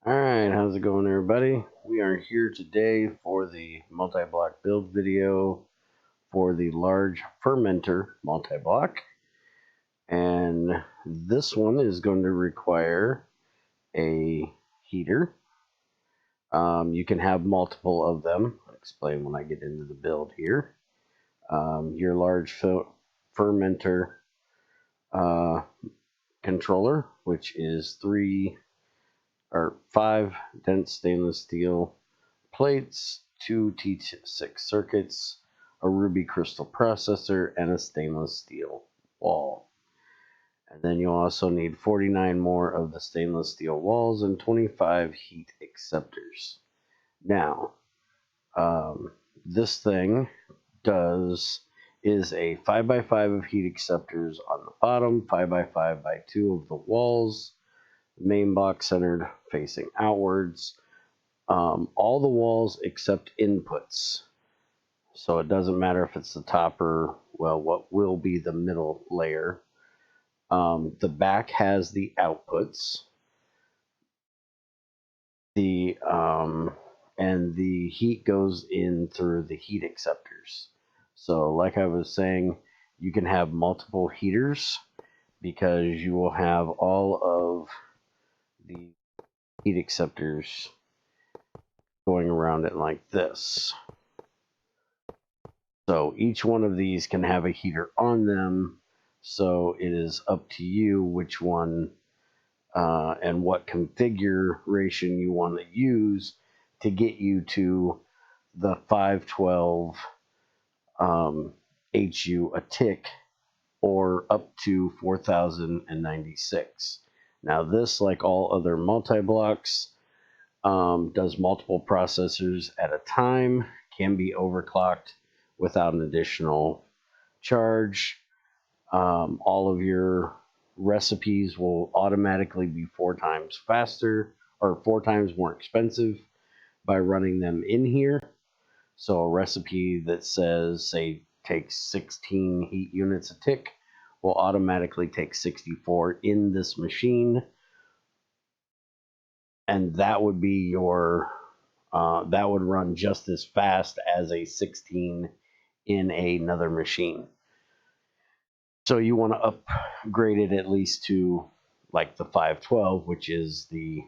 Alright, how's it going everybody? We are here today for the multi-block build video for the large fermenter multi-block. And this one is going to require a heater. You can have multiple of them. I'll explain when I get into the build here. Your large fermenter controller, which is 5 dense stainless steel plates, 2 T6 circuits, a ruby crystal processor, and a stainless steel wall. And then you'll also need 49 more of the stainless steel walls and 25 heat acceptors. Now, this thing is a 5x5 of heat acceptors on the bottom, 5x5x2 of the walls, main box centered facing outwards. All the walls except inputs. So it doesn't matter if it's the top or, well, what will be the middle layer. The back has the outputs. And the heat goes in through the heat acceptors. So like I was saying, you can have multiple heaters because you will have all of the heat acceptors going around it like this. So each one of these can have a heater on them. So it is up to you which one and what configuration you want to use to get you to the 512 HU a tick or up to 4096. Now this, like all other multi-blocks, does multiple processors at a time, can be overclocked without an additional charge. All of your recipes will automatically be 4 times faster or 4 times more expensive by running them in here. So a recipe that says, say, takes 16 heat units a tick will automatically take 64 in this machine. And that would be your, that would run just as fast as a 16 in another machine. So you want to upgrade it at least to like the 512, which is the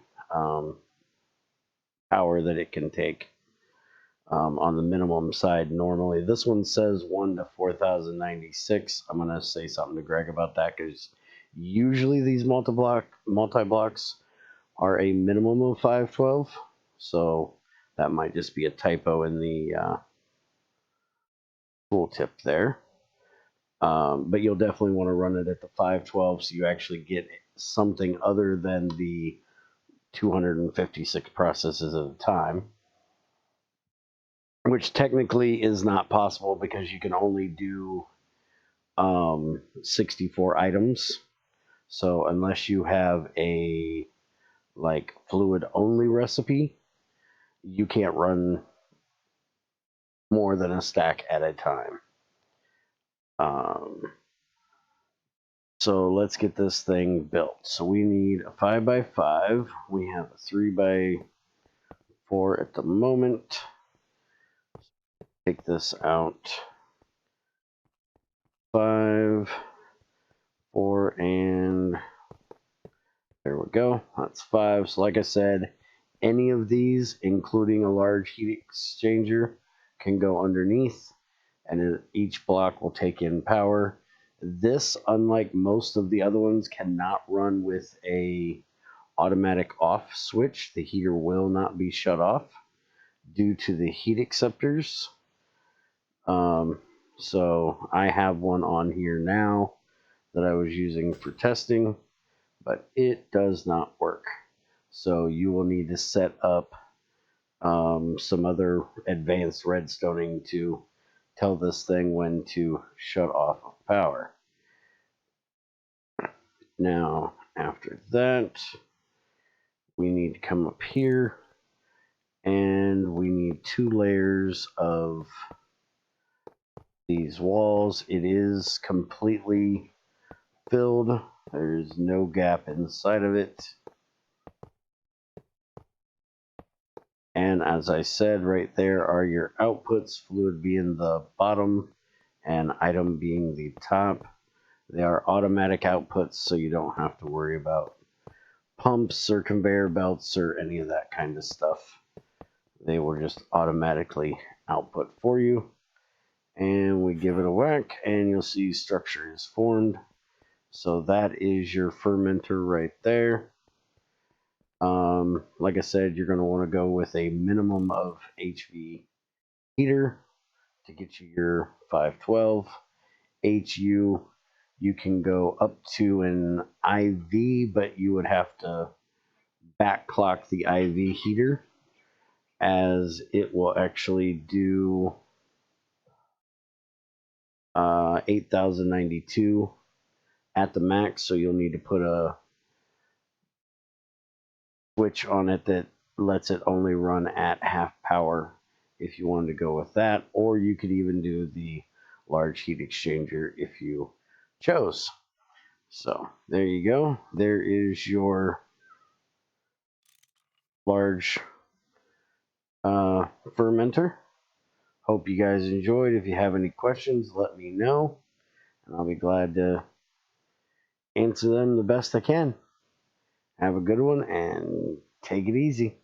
power that it can take on the minimum side normally. This one says 1 to 4096. I'm going to say something to Greg about that because usually these multi-blocks are a minimum of 512. So that might just be a typo in the tooltip there. But you'll definitely want to run it at the 512 so you actually get something other than the 256 processes at a time, which technically is not possible because you can only do 64 items. So unless you have a like fluid only recipe, you can't run more than a stack at a time. So let's get this thing built. So we need a 5x5. We have a 3x4 at the moment. Take this out. 5, 4, and there we go. That's 5. So like I said, any of these, including a large heat exchanger, can go underneath, and each block will take in power. This, unlike most of the other ones, cannot run with a automatic off switch. The heater will not be shut off due to the heat acceptors. So I have one on here now that I was using for testing, but it does not work. So you will need to set up some other advanced redstoning to tell this thing when to shut off of power. Now, after that, we need to come up here and we need 2 layers of these walls. It is completely filled. There's no gap inside of it. And as I said, right there are your outputs, fluid being the bottom and item being the top. They are automatic outputs, so you don't have to worry about pumps or conveyor belts or any of that kind of stuff. They will just automatically output for you. And we give it a whack, and you'll see structure is formed. So that is your fermenter right there. Like I said, you're going to want to go with a minimum of HV heater to get you your 512. HU, you can go up to an IV, but you would have to back clock the IV heater, as it will actually do 8092 at the max, so you'll need to put a switch on it that lets it only run at half power if you wanted to go with that, or you could even do the large heat exchanger if you chose. So there you go. There is your large fermenter. Hope you guys enjoyed. If you have any questions, let me know, and I'll be glad to answer them the best I can. Have a good one and take it easy.